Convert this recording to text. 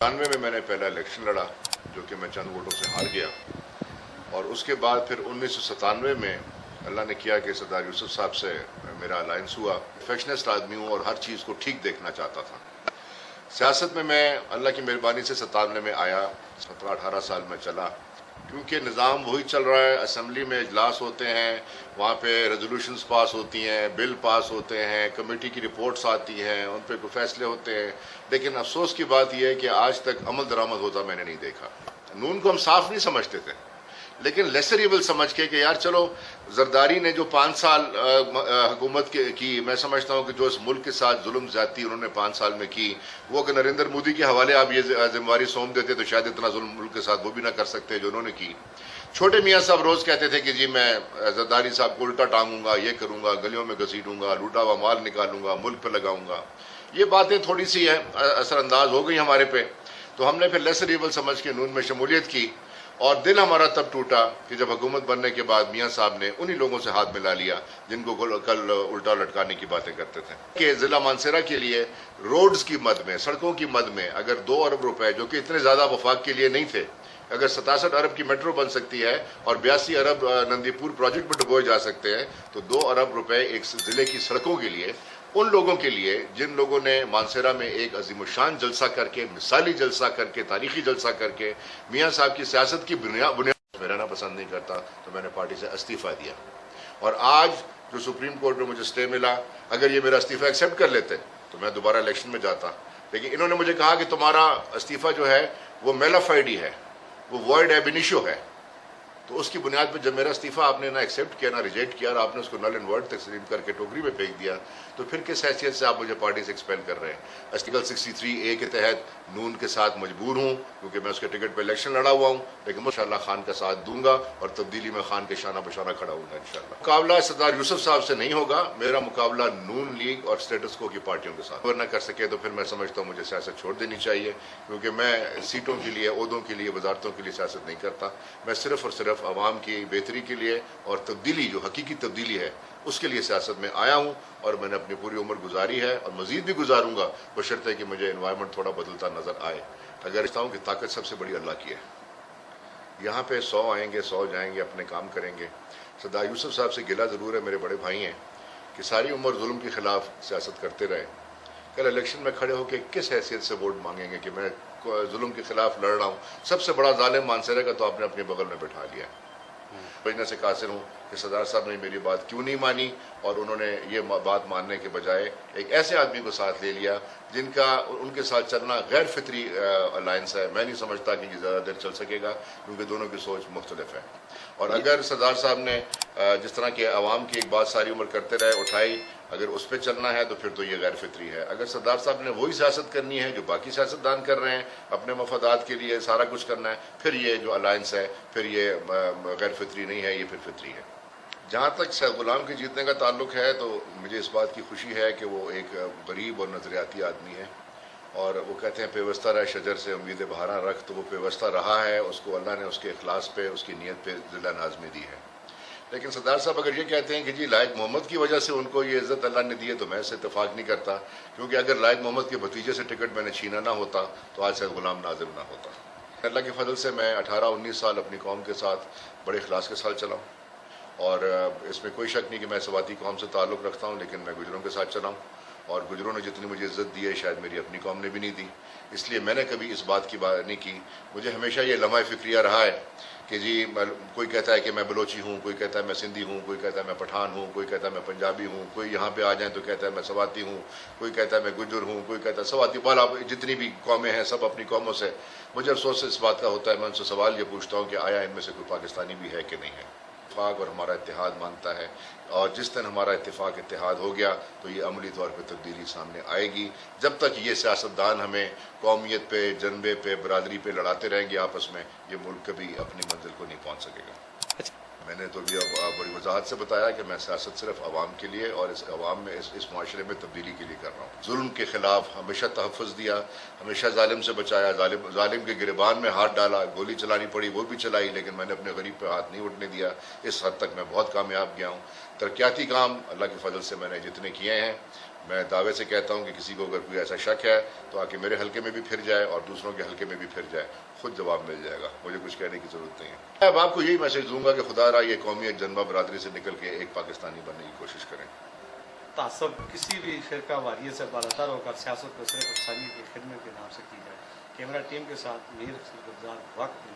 97 में मैंने पहला इलेक्शन लड़ा जो कि मैं चंद वोटों से हार गया, और उसके बाद फिर 1997 में अल्लाह ने किया कि सरदार यूसुफ साहब से मेरा अलायंस हुआ। परफेक्शनिस्ट आदमी हूँ और हर चीज़ को ठीक देखना चाहता था। सियासत में मैं अल्लाह की मेहरबानी से 97 में आया, 17-18 साल में चला, क्योंकि निज़ाम वही चल रहा है। असम्बली में इजलास होते हैं, वहाँ पे रेजोल्यूशंस पास होती हैं, बिल पास होते हैं, कमेटी की रिपोर्ट्स आती हैं, उन पे कोई फैसले होते हैं। लेकिन अफसोस की बात यह है कि आज तक अमल दरामद होता मैंने नहीं देखा। नून को हम साफ नहीं समझते थे, लेकिन लेसर इवल समझ के कि यार चलो, जरदारी ने जो 5 साल हुकूमत की, मैं समझता हूँ कि जो इस मुल्क के साथ जुल्म ज्यादती उन्होंने 5 साल में की, वो अगर नरेंद्र मोदी के हवाले आप ये जिम्मेवारी सौंप देते तो शायद इतना जुल्म मुल्क के साथ वो भी ना कर सकते जो उन्होंने की। छोटे मियाँ साहब रोज कहते थे कि जी मैं जरदारी साहब को उल्टा टांगूंगा, ये करूंगा, गलियों में घसीटूंगा, लूटा हुआ माल निकालूंगा, मुल्क पर लगाऊंगा। ये बातें थोड़ी सी है असरअंदाज हो गई हमारे पे, तो हमने फिर लेसर इवल समझ के नून में शमूलियत की। और दिल हमारा तब टूटा कि जब हुकूमत बनने के बाद मियाँ साहब ने उन्हीं लोगों से हाथ मिला लिया जिनको कल उल्टा लटकाने की बातें करते थे। कि जिला मानसरा के लिए रोड्स की मद में, सड़कों की मद में अगर 2 अरब रुपए, जो कि इतने ज़्यादा वफाक के लिए नहीं थे, अगर 67 अरब की मेट्रो बन सकती है और 82 अरब नंदीपुर प्रोजेक्ट में डुबोए जा सकते हैं, तो 2 अरब रुपए एक ज़िले की सड़कों के लिए, उन लोगों के लिए जिन लोगों ने मानसरा में एक अजीमुशान जलसा करके, मिसाली जलसा करके, तारीखी जलसा करके मियाँ साहब की सियासत की बुनियाद में रहना पसंद नहीं करता, तो मैंने पार्टी से इस्तीफ़ा दिया। और आज जो सुप्रीम कोर्ट में मुझे स्टे मिला, अगर ये मेरा इस्तीफ़ा एक्सेप्ट कर लेते तो मैं दोबारा इलेक्शन में जाता। लेकिन इन्होंने मुझे कहा कि तुम्हारा इस्तीफ़ा जो है वो मेलाफाइडी है, वो वॉइड एब इनिशियो है। तो उसकी बुनियाद पर जब मेरा इस्तीफ़ा आपने ना एक्सेप्ट किया, ना रिजेक्ट किया, और आपने उसको नल एंड वर्ड तस्लीम करके टोकरी में फेंक दिया, तो फिर किस हैसियत से आप मुझे पार्टी से एक्सपेल कर रहे हैं? आर्टिकल 63A के तहत नून के साथ मजबूर हूँ, क्योंकि मैं उसके टिकट पर इलेक्शन लड़ा हुआ हूँ, लेकिन इंशाअल्लाह खान का साथ दूंगा और तब्दीली में खान के शाना बशाना खड़ा हूँगा इंशाअल्लाह। मुकाबला सरदार यूसुफ साहब से नहीं होगा, मेरा मुकाबला नून लीग और स्टेटस को की पार्टियों के साथ। अगर न कर सके तो फिर मैं समझता हूँ मुझे सियासत छोड़ देनी चाहिए, क्योंकि मैं सीटों के लिए, ओहदों के लिए, वजारतों के लिए सियासत नहीं करता। मैं सिर्फ और सिर्फ आवाम की बेहतरी के लिए और तब्दीली, जो हकीकी तब्दीली है, उसके लिए सियासत में आया हूँ। और मैंने अपनी पूरी उम्र गुजारी है और मजीद भी गुजारूंगा, बशर्ते कि मुझे एनवायरनमेंट थोड़ा बदलता नजर आए। अगर समझता हूँ कि ताकत सबसे बड़ी अल्लाह की है। यहाँ पे 100 आएंगे, 100 जाएंगे, अपने काम करेंगे। सरदार यूसुफ साहब से गिला ज़रूर है, मेरे बड़े भाई हैं, कि सारी उम्र जुल्म के खिलाफ सियासत करते रहे। कल इलेक्शन में खड़े होकर किस हैसियत से वोट मांगेंगे कि मैं जुल्म के खिलाफ लड़ रहा हूँ? सबसे बड़ा जालिम मानसरे का तो आपने अपने बगल में बैठा लिया। समझने से कासिर हूँ कि सरदार साहब ने मेरी बात क्यों नहीं मानी, और उन्होंने ये बात मानने के बजाय एक ऐसे आदमी को साथ ले लिया जिनका उनके साथ चलना गैर फितरी अलायंस है। मैं नहीं समझता कि ये ज़्यादा देर चल सकेगा, क्योंकि दोनों की सोच मुख्तलिफ है। और अगर सरदार साहब ने जिस तरह के अवाम की एक बात सारी उम्र करते रहे उठाई, अगर उस पर चलना है तो फिर तो ये गैर फितरी है। अगर सरदार साहब ने वही सियासत करनी है जो बाकी सियासतदान कर रहे हैं, अपने मफादात के लिए सारा कुछ करना है, फिर ये जो अलायंस है, फिर ये गैर फितरी नहीं है, ये फिर फितरी है। जहाँ तक सैयद गुलाम के जीतने का ताल्लुक है, तो मुझे इस बात की खुशी है कि वो एक गरीब और नज़रियाती आदमी है, और वो कहते हैं पेवस्ता रहे शजर से उम्मीद बहारा रख, तो वो पेवस्ता रहा है। उसको अल्लाह ने उसके इखलास पे, उसकी नीयत पे ज़िला नाज़मी दी है। लेकिन सरदार साहब अगर ये कहते हैं कि जी लायक मोहम्मद की वजह से उनको ये इज़्ज़त अल्लाह ने दी है, तो मैं इससे इत्तेफाक नहीं करता, क्योंकि अगर लायक मोहम्मद के भतीजे से टिकट मैंने छीना ना होता तो आज सैयद गुलाम नाज़िम ना होता। अल्लाह के फजल से मैं 18-19 साल अपनी कौम के साथ बड़े इखलास के साथ चला, और इसमें कोई शक नहीं कि मैं सवाती कौम से ताल्लुक़ रखता हूँ, लेकिन मैं गुजरों के साथ चला हूँ, और गुजरों ने जितनी मुझे इज़्ज़त दी है शायद मेरी अपनी कौम ने भी नहीं दी। इसलिए मैंने कभी इस बात की बात नहीं की। मुझे हमेशा ये लम्हा फ़िक्रिया रहा है कि जी कोई कहता है कि मैं बलोची हूँ, कोई कहता है मैं सिंधी हूँ, कोई कहता है मैं पठान हूँ, कोई कहता है मैं पंजाबी हूँ, कोई यहाँ पे आ जाए तो कहता है मैं सवाती हूँ, कोई कहता है मैं गुजर हूँ, कोई कहता है सवाती। बाला जितनी भी कौमें हैं सब अपनी कौमों से, मुझे अफसोस इस बात का होता है, मैं उनसे सवाल ये पूछता हूँ कि आया इनमें से कोई पाकिस्तानी भी है कि नहीं है? इत्तेफाक और हमारा इत्तेहाद मांगता है, और जिस दिन हमारा इत्तेफाक इत्तेहाद हो गया तो ये अमली तौर पर तब्दीली सामने आएगी। जब तक ये सियासतदान हमें कौमियत पे, जनबे पे, बरादरी पे लड़ाते रहेंगे आपस में, ये मुल्क कभी अपनी मंजिल को नहीं पहुँच सकेगा। मैंने तो भी बड़ी वजाहत से बताया कि मैं सियासत सिर्फ आवाम के लिए और इस आवाम में इस माशरे में तब्दीली के लिए कर रहा हूँ। जुल्म के खिलाफ हमेशा तहफ़्फ़ुज़ दिया, हमेशा जालिम से बचाया, जालिम के गिरबान में हाथ डाला, गोली चलानी पड़ी वो भी चलाई, लेकिन मैंने अपने गरीब पे हाथ नहीं उठने दिया। इस हद तक मैं बहुत कामयाब गया हूँ। तरक्याती काम अल्लाह के फजल से मैंने जितने किए हैं, میں دعوے سے کہتا ہوں کہ کسی کو اگر کوئی ایسا شک ہے تو آ کے میرے حلقے میں بھی پھر جائے اور دوسروں کے حلقے میں بھی پھر جائے، خود جواب مل جائے گا، مجھے کچھ کہنے کی ضرورت نہیں ہے۔ میں اب آپ کو یہی میسج دوں گا کہ خدا را یہ قومی ایک جنبہ برادری سے نکل کے ایک پاکستانی بننے کی کوشش کریں۔ تعصب کسی بھی فرقہ واریت سے بالاتر ہو کر سیاست کو صرف انسانیت کی خدمت کے نام سے کی جائے۔ کیمرہ ٹیم کے ساتھ میر گلزار وقت